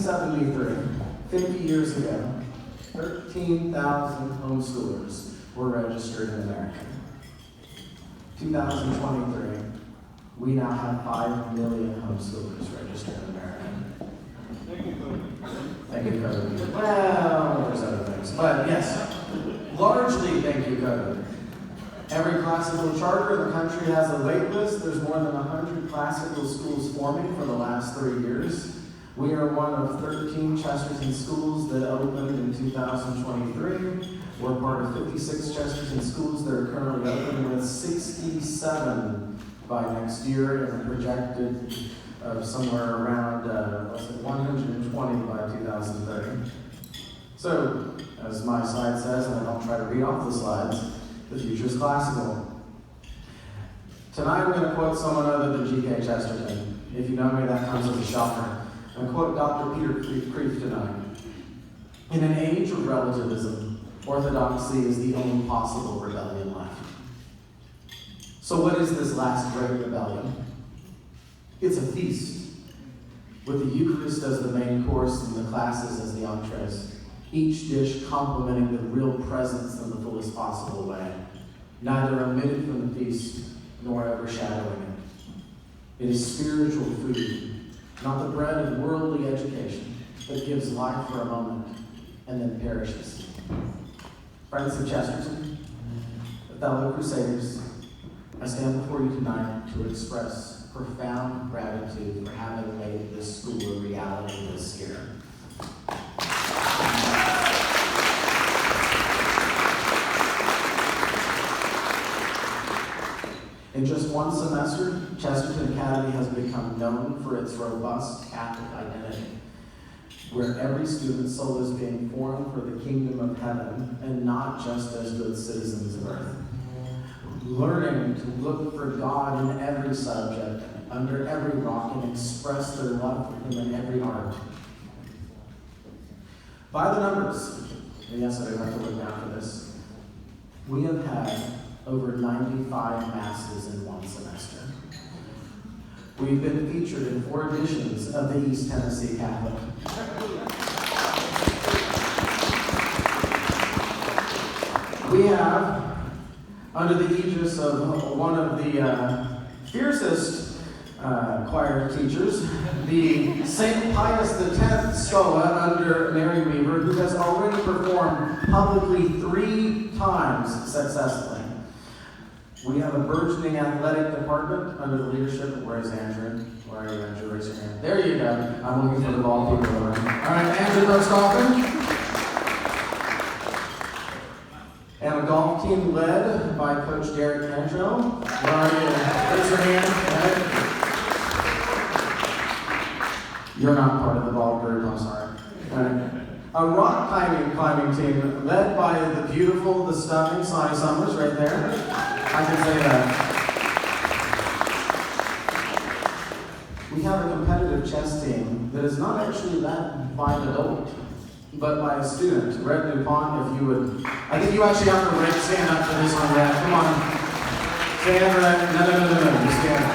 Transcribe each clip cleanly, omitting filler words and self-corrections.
1973, 50 years ago, 13,000 homeschoolers were registered in America. 2023, we now have 5 million homeschoolers registered in America. Thank you, COVID. Well, there's other things. But yes, largely thank you, COVID. Every classical charter in the country has a wait list. There's more than 100 classical schools forming for the last 3 years. We are one of 13 Chesterton schools that opened in 2023. We're part of 56 Chesterton schools that are currently open, with 67 by next year, and projected of somewhere around 120 by 2030. So, as my slide says, and I don't try to read off the slides, the future is classical. Tonight I'm going to quote someone other than G.K. Chesterton. If you know me, that comes as a shocker. I'm going to quote Dr. Peter Kreeft tonight. In an age of relativism, orthodoxy is the only possible rebellion left. So what is this last great rebellion? It's a feast, with the Eucharist as the main course and the classes as the entrees, each dish complementing the real presence in the fullest possible way, neither omitted from the feast nor overshadowing it. It is spiritual food, not the bread of worldly education that gives life for a moment and then perishes. Friends of Chesterton, fellow Crusaders, I stand before you tonight to express profound gratitude for having made this school a reality this year. In just one semester, Chesterton Academy has become known for its robust Catholic identity, where every student's soul is being formed for the kingdom of heaven and not just as good citizens of earth. Learning to look for God in every subject, under every rock, and express their love for Him in every art. By the numbers, and yes, I do have to look down for this, we have had over 95 masses in one semester. We've been featured in 4 editions of the East Tennessee Catholic. We have, under the aegis of one of the fiercest choir teachers, the St. Pius X Schola under Mary Weaver, who has already performed publicly 3 times successfully. We have a burgeoning athletic department under the leadership of, where is Andrew? Where are you, Andrew? Raise your hand. There you go. I'm looking for the ball people. All right, Andrew goes golfing. And a golf team led by Coach Derek Angel. Where are you? Raise your hand. Right. You're not part of the ball group, I'm sorry. Right. A rock climbing team led by the beautiful, the stunning Sonny Summers right there. I can say that. We have a competitive chess team that is not actually led by an adult, but by a student. Red DuPont, if you would. I think you actually have to stand up for this one, Red. Come on. Stand, Red. No. You stand.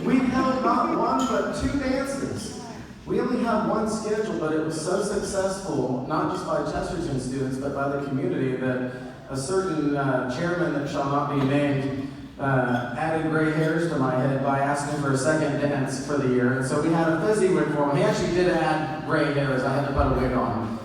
We've held not one, but 2 dances. We only had one schedule, but it was so successful, not just by Chesterton students, but by the community, that a certain chairman that shall not be named added gray hairs to my head by asking for a second dance for the year. And so we had a fizzy wig for him. He actually did add gray hairs. I had to put a wig on.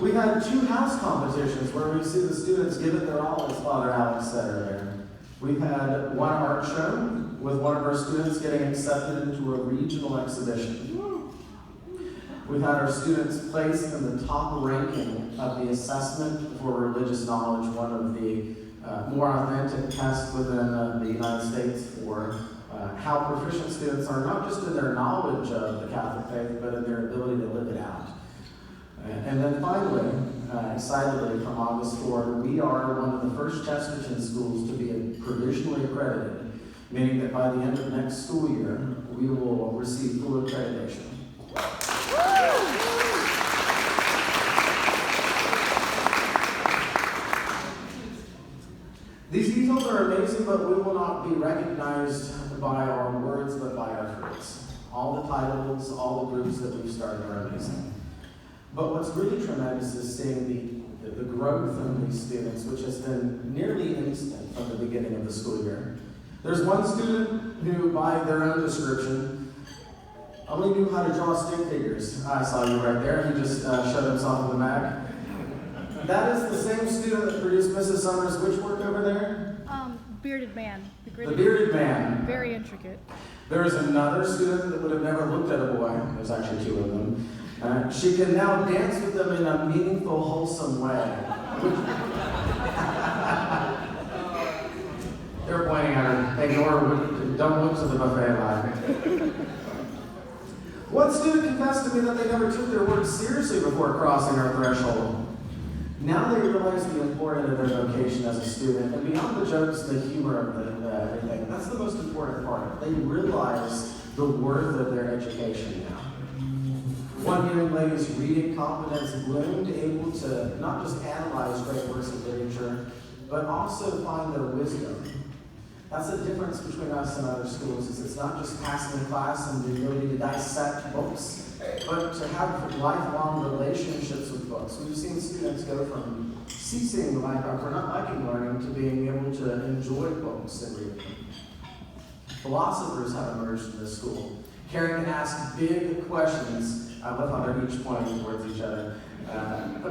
We had 2 house competitions where we see the students give it their all, as Father Alex said earlier. We've had one art show with one of our students getting accepted into a regional exhibition. We've had our students placed in the top ranking of the assessment for religious knowledge, one of the more authentic tests within the United States for how proficient students are, not just in their knowledge of the Catholic faith, but in their ability to live it out. And then finally, excitedly, from August 4th, we are one of the first Chesterton schools to be provisionally accredited, meaning that by the end of next school year, we will receive full accreditation. These details children are amazing, but we will not be recognized by our words, but by our fruits. All the titles, all the groups that we've started are amazing. But what's really tremendous is seeing the growth in these students, which has been nearly instant from the beginning of the school year. There's one student who, by their own description, only knew how to draw stick figures. I saw you right there. He just showed himself in the mag. That is the same student that produced Mrs. Summers' which work over there? Bearded man. The bearded man. Very intricate. There's another student that would have never looked at a boy. There's actually two of them. She can now dance with them in a meaningful, wholesome way. They're pointing at her. Ignore her. Don't look to the buffet line. One student confessed to me that they never took their work seriously before crossing our threshold. Now they realize the importance of their vocation as a student, and beyond the jokes, the humor of everything, that's the most important part. They realize the worth of their education now. One young lady's reading competence bloomed, able to not just analyze great works of literature, but also find their wisdom. That's the difference between us and other schools, is it's not just passing class and the ability to dissect books, but to have lifelong relationships with books. We've seen students go from ceasing for not liking learning to being able to enjoy books and reading them. Philosophers have emerged in this school, caring to ask big questions. I love how they're each pointing towards each other.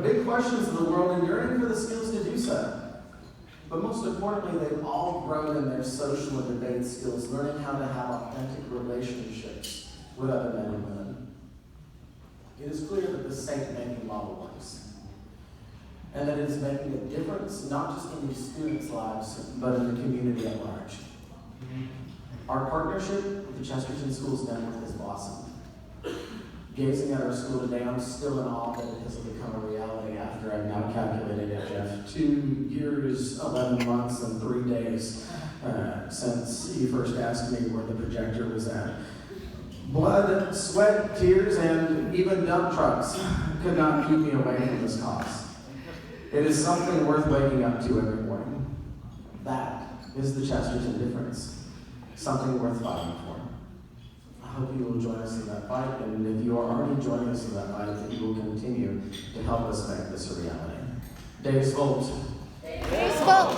Big questions of the world and yearning for the skills to do so. But most importantly, they've all grown in their social and debate skills, learning how to have authentic relationships with other men and women. It is clear that the saint-making model works, and that it is making a difference not just in these students' lives, but in the community at large. Our partnership with the Chesterton Schools Network has blossomed. Gazing at our school today, I'm still in awe that it has become a reality after I've now calculated it, Jeff. 2 years, 11 months, and 3 days since you first asked me where the projector was at. Blood, sweat, tears, and even dump trucks could not keep me away from this cause. It is something worth waking up to every morning. That is the Chesterton difference. Something worth fighting for. I hope you will join us in that fight, and if you are already joining us in that fight, that you will continue to help us make this a reality. Dave Schultz. Dave Schultz.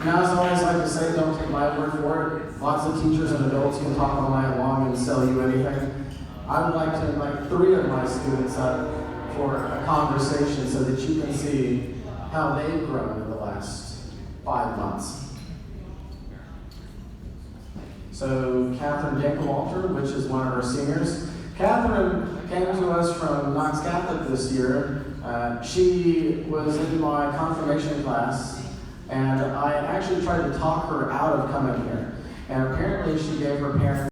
Now, as I always like to say, don't take my word for it. Lots of teachers and adults can talk all night long and sell you anything. I would like to invite 3 of my students up for a conversation so that you can see how they've grown in the last 5 months. So, Catherine Dinkelwalter, which is one of our seniors. Catherine came to us from Knox Catholic this year. She was in my confirmation class, and I actually tried to talk her out of coming here. And apparently she gave her parents